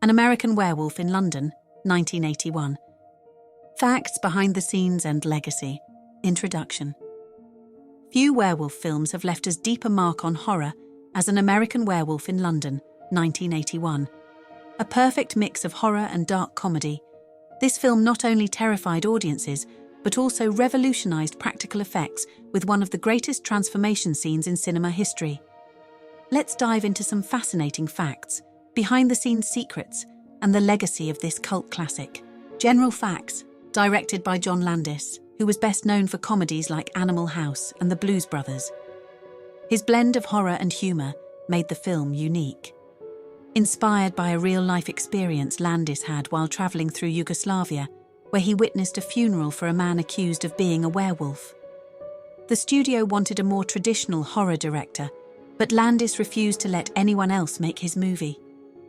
An American Werewolf in London, 1981. Facts behind the scenes and legacy. Introduction. Few werewolf films have left as deep a mark on horror as An American Werewolf in London, 1981. A perfect mix of horror and dark comedy, this film not only terrified audiences, but also revolutionized practical effects with one of the greatest transformation scenes in cinema history. Let's dive into some fascinating facts, behind-the-scenes secrets, and the legacy of this cult classic. General facts, directed by John Landis, who was best known for comedies like Animal House and The Blues Brothers. His blend of horror and humor made the film unique. Inspired by a real-life experience Landis had while traveling through Yugoslavia, where he witnessed a funeral for a man accused of being a werewolf. The studio wanted a more traditional horror director, but Landis refused to let anyone else make his movie.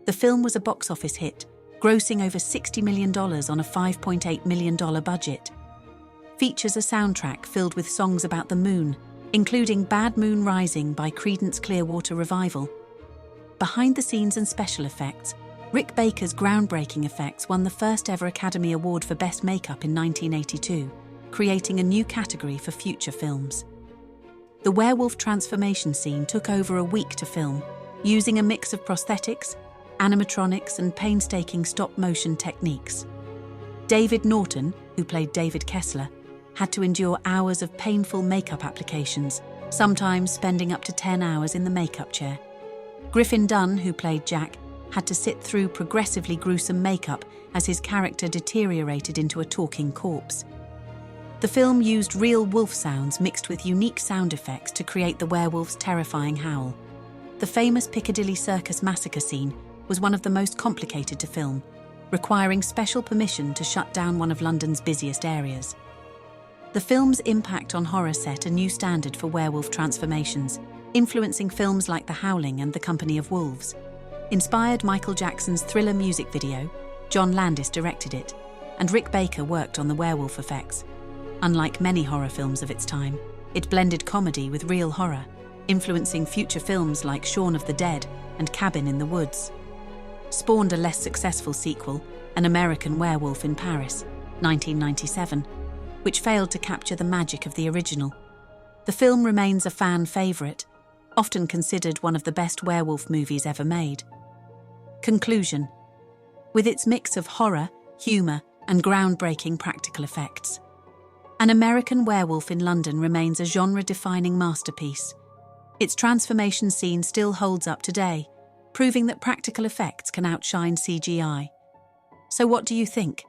The film was a box office hit, grossing over $60 million on a $5.8 million budget. Features a soundtrack filled with songs about the moon, including Bad Moon Rising by Creedence Clearwater Revival. Behind the scenes and special effects, Rick Baker's groundbreaking effects won the first ever Academy Award for Best Makeup in 1982, creating a new category for future films. The werewolf transformation scene took over a week to film, using a mix of prosthetics, animatronics, and painstaking stop-motion techniques. David Norton, who played David Kessler, had to endure hours of painful makeup applications, sometimes spending up to 10 hours in the makeup chair. Griffin Dunne, who played Jack, had to sit through progressively gruesome makeup as his character deteriorated into a talking corpse. The film used real wolf sounds mixed with unique sound effects to create the werewolf's terrifying howl. The famous Piccadilly Circus massacre scene was one of the most complicated to film, requiring special permission to shut down one of London's busiest areas. The film's impact on horror set a new standard for werewolf transformations, influencing films like The Howling and The Company of Wolves. Inspired Michael Jackson's Thriller music video, John Landis directed it, and Rick Baker worked on the werewolf effects. Unlike many horror films of its time, it blended comedy with real horror, influencing future films like Shaun of the Dead and Cabin in the Woods. Spawned a less successful sequel, An American Werewolf in Paris, 1997, which failed to capture the magic of the original. The film remains a fan favorite, often considered one of the best werewolf movies ever made. Conclusion. With its mix of horror, humor, and groundbreaking practical effects, An American Werewolf in London remains a genre-defining masterpiece. Its transformation scene still holds up today, proving that practical effects can outshine CGI. So what do you think?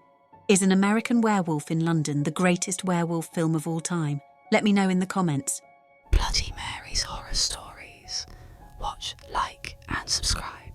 Is An American Werewolf in London the greatest werewolf film of all time? Let me know in the comments. Bloody Mary's Horror Stories. Watch, like, and subscribe.